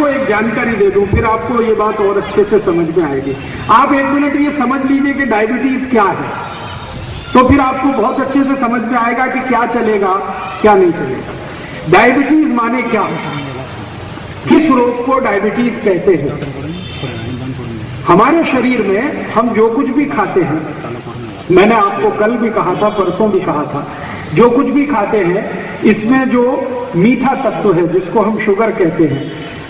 आपको एक जानकारी दे दूं, फिर आपको ये बात और अच्छे से समझ में आएगी। आप 1 मिनट ये समझ लीजिए कि डायबिटीज क्या है, तो फिर आपको बहुत अच्छे से समझ में आएगा कि क्या चलेगा क्या नहीं चलेगा। डायबिटीज माने क्या, किस रोग को डायबिटीज कहते हैं? हमारे शरीर में हम जो कुछ भी खाते हैं, मैंने आपको कल भी कहा था, परसों भी कहा था, जो कुछ भी खाते हैं इसमें जो मीठा तत्व है जिसको हम शुगर कहते हैं,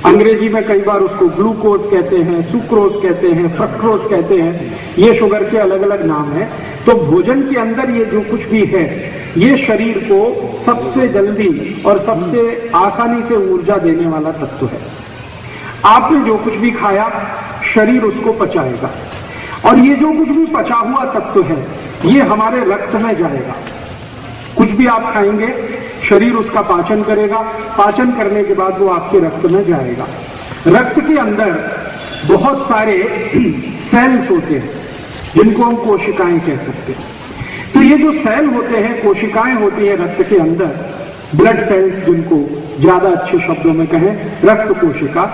अंग्रेजी में कई बार उसको ग्लूकोज कहते हैं, सुक्रोज कहते हैं, फ्रक्टोज कहते हैं, ये शुगर के अलग अलग नाम हैं। तो भोजन के अंदर ये जो कुछ भी है ये शरीर को सबसे जल्दी और सबसे आसानी से ऊर्जा देने वाला तत्व है। आपने जो कुछ भी खाया शरीर उसको पचाएगा, और ये जो कुछ भी पचा हुआ तत्व है ये हमारे रक्त में जाएगा। कुछ भी आप खाएंगे शरीर उसका पाचन करेगा, पाचन करने के बाद वो आपके रक्त में जाएगा। रक्त के अंदर बहुत सारे सेल्स होते हैं जिनको हम कोशिकाएं कह सकते हैं। तो ये जो सेल होते हैं, कोशिकाएं होती है रक्त के अंदर, ब्लड सेल्स जिनको ज्यादा अच्छे शब्दों में कहें रक्त कोशिका,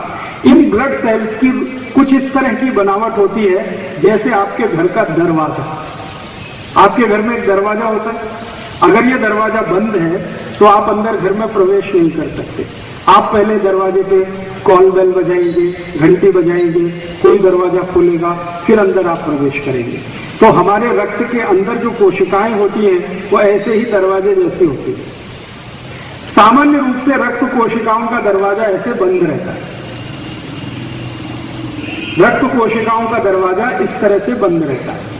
इन ब्लड सेल्स की कुछ इस तरह की बनावट होती है जैसे आपके घर का दरवाजा। आपके घर में एक दरवाजा होता है, अगर ये दरवाजा बंद है तो आप अंदर घर में प्रवेश नहीं कर सकते। आप पहले दरवाजे पे कॉल बेल बजाएंगे, घंटी बजाएंगे, कोई दरवाजा खोलेगा, फिर अंदर आप प्रवेश करेंगे। तो हमारे रक्त के अंदर जो कोशिकाएं होती हैं वो ऐसे ही दरवाजे जैसे होती है। सामान्य रूप से रक्त कोशिकाओं का दरवाजा ऐसे बंद रहता है, रक्त कोशिकाओं का दरवाजा इस तरह से बंद रहता है।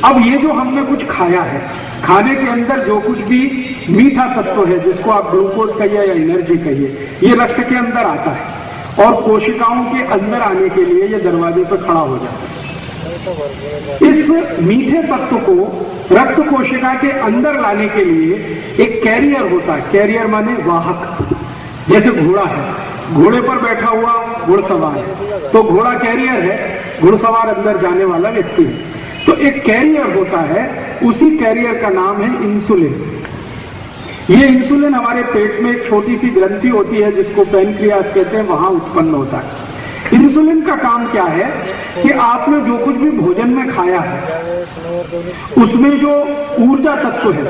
अब ये जो हमने कुछ खाया है, खाने के अंदर जो कुछ भी मीठा तत्व है जिसको आप ग्लूकोज कहिए या एनर्जी कहिए, ये रक्त के अंदर आता है और कोशिकाओं के अंदर आने के लिए ये दरवाजे पर खड़ा हो जाता है। इस मीठे तत्व को रक्त कोशिका के अंदर लाने के लिए एक कैरियर होता है। कैरियर माने वाहक, जैसे घोड़ा है, घोड़े पर बैठा हुआ घुड़सवार है, तो घोड़ा कैरियर है, घुड़सवार अंदर जाने वाला व्यक्ति है। तो एक कैरियर होता है, उसी कैरियर का नाम है इंसुलिन। ये इंसुलिन हमारे पेट में एक छोटी सी ग्रंथि होती है जिसको पैनक्रियास कहते हैं, वहां उत्पन्न होता है। इंसुलिन का काम क्या है कि आपने जो कुछ भी भोजन में खाया है उसमें जो ऊर्जा तत्व है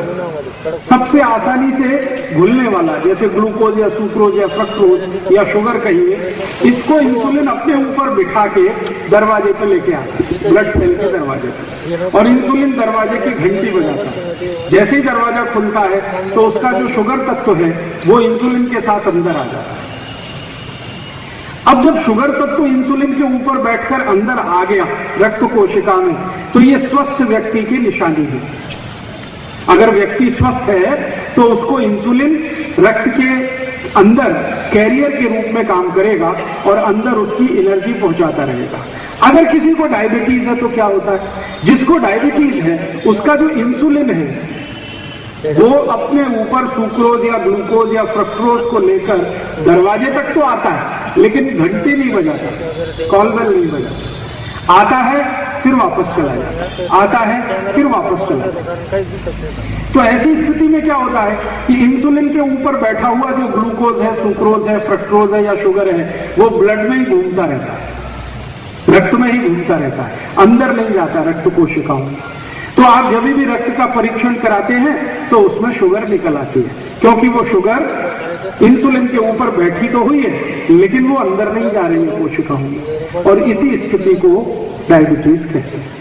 सबसे आसानी से घुलने वाला, जैसे ग्लूकोज या सुक्रोज या फ्रक्टोज या शुगर कहिए, इसको इंसुलिन अपने ऊपर बिठा के दरवाजे पे लेके आता है, ब्लड सेल के दरवाजे पे, और इंसुलिन दरवाजे की घंटी बजाता है। जैसे ही दरवाजा खुलता है तो उसका जो शुगर तत्व है वो इंसुलिन के साथ अंदर आ जाता है। अब जब शुगर तत्व इंसुलिन के ऊपर बैठकर अंदर आ गया रक्त कोशिका में, तो ये स्वस्थ व्यक्ति की निशानी है। अगर व्यक्ति स्वस्थ है तो उसको इंसुलिन रक्त के अंदर कैरियर के रूप में काम करेगा और अंदर उसकी एनर्जी पहुंचाता रहेगा। अगर किसी को डायबिटीज है तो क्या होता है, जिसको डायबिटीज है उसका जो इंसुलिन है वो अपने ऊपर सुक्रोज या ग्लूकोज या फ्रक्टोज को लेकर दरवाजे तक तो आता है लेकिन घंटी नहीं बजाता, कॉल बेल नहीं बजाता, आता है फिर वापस चला जाता, आता है फिर वापस चला जाता। तो ऐसी स्थिति में क्या होता है कि इंसुलिन के ऊपर बैठा हुआ जो ग्लूकोज है, सुक्रोज है, फ्रक्टोज है या शुगर है वो ब्लड में ही घूमता रहता है, रक्त में ही घूमता रहता है, अंदर नहीं जाता रक्त कोशिकाओं में। तो आप जब भी रक्त का परीक्षण कराते हैं तो उसमें शुगर निकल आती है, क्योंकि वो शुगर इंसुलिन के ऊपर बैठी तो हुई है लेकिन वो अंदर नहीं जा रही है कोशिकाओं में, और इसी स्थिति को डायबिटीज कहते हैं।